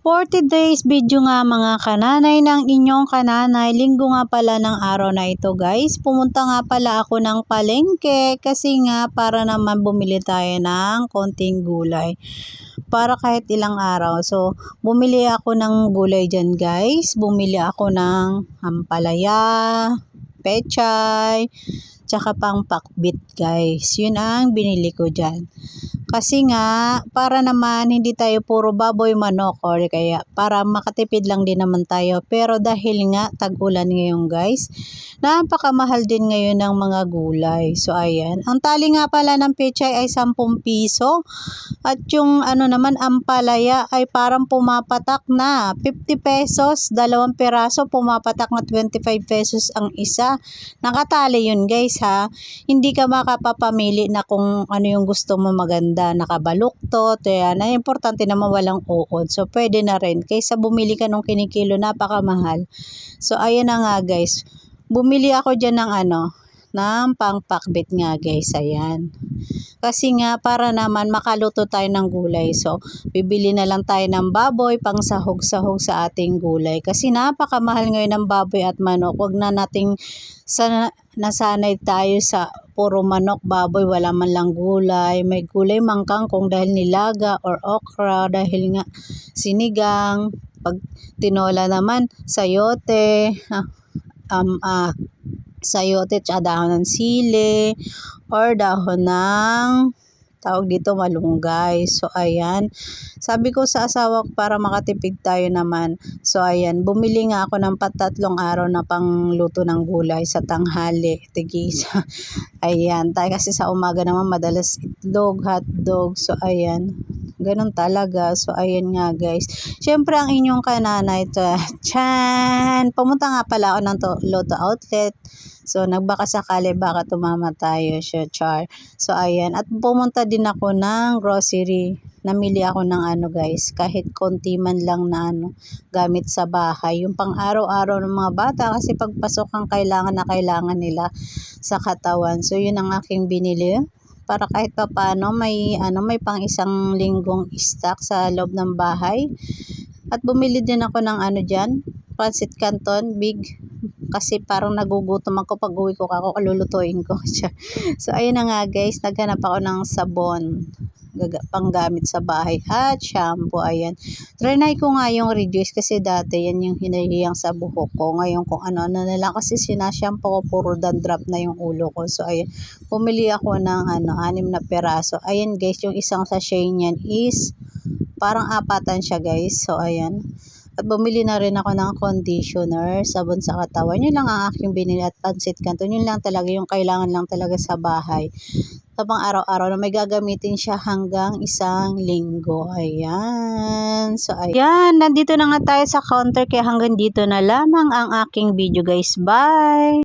40 days video nga mga kananay ng inyong kananay. Linggo nga pala ng araw na ito guys. Pumunta nga pala ako ng palengke kasi nga para naman bumili tayo ng konting gulay. Para kahit ilang araw. So bumili ako ng gulay dyan guys. Bumili ako ng ampalaya, pechay, tsaka pang pakbit guys. Yun ang binili ko dyan. Kasi nga, para naman hindi tayo puro baboy manok or kaya para makatipid lang din naman tayo. Pero dahil nga tag-ulan ngayon guys, napakamahal din ngayon ng mga gulay. So ayan, ang tali nga pala ng pechay ay 10 piso. At yung ano naman ampalaya ay parang pumapatak na 50 pesos, 2 piraso pumapatak na 25 pesos ang isa. Nakatali yun guys ha. Hindi ka makapapamili na kung ano yung gusto mo maganda, nakabaluktot, yan. Ay, importante naman walang uod. So, pwede na rin. Kaysa bumili ka nung kinikilo, napakamahal. So, ayan na nga guys. Bumili ako dyan ng pangpakbit nga guys. Ayan. Kasi nga para naman makaluto tayo ng gulay. So, bibili na lang tayo ng baboy pang sahog-sahog sa ating gulay. Kasi napakamahal ngayon ng baboy at manok. Huwag na nating nasanay tayo sa puro manok, baboy, wala man lang gulay. May gulay man kangkong dahil nilaga or okra dahil nga sinigang. Pag tinola naman, sayote, sayote tsaka dahon ng sili or dahon ng tawag dito malunggay. So ayan, sabi ko sa asawa ko para makatipid tayo naman. So ayan, bumili nga ako ng 3 araw na pangluto ng gulay sa tanghali, tigisa. Ayan, tayo kasi sa umaga naman madalas itlog, hotdog. So ayan, ganun talaga. So ayan nga guys, syempre ang inyong kananay chan, pumunta nga pala ako ng Lotto Outlet. So, nagbaka sakali baka tumama tayo siya, char. So, ayan. At pumunta din ako ng grocery. Namili ako ng guys, kahit konti man lang na gamit sa bahay. Yung pang araw-araw ng mga bata kasi pagpasok ang kailangan na kailangan nila sa katawan. So, yun ang aking binili. Para kahit pa paano may pang isang linggong stock sa loob ng bahay. At bumili din ako ng dyan, pancit canton, big. Kasi parang nagugutom ako pag uwi ko ako lulutuin ko siya. So ayun na nga guys, naghanap ako ng sabon panggamit sa bahay at shampoo. Ayan, trinay ko nga yung reduce kasi dati yan yung hinahiyang sa buhok ko. Ngayon kung ano-ano na lang kasi sinashampoo ko, puro dandruff na yung ulo ko. So ayan, pumili ako ng 6 na peraso. Ayan guys, yung isang sachet niyan is parang 4 siya guys. So ayan, at bumili na rin ako ng conditioner, sabon sa katawan. Yun lang ang aking binili at pancit canton. Yun lang talaga yung kailangan lang talaga sa bahay. Tapang araw-araw na may gagamitin siya hanggang 1 linggo. Ayan. So, ayan. Nandito na nga tayo sa counter kaya hanggang dito na lamang ang aking video guys. Bye!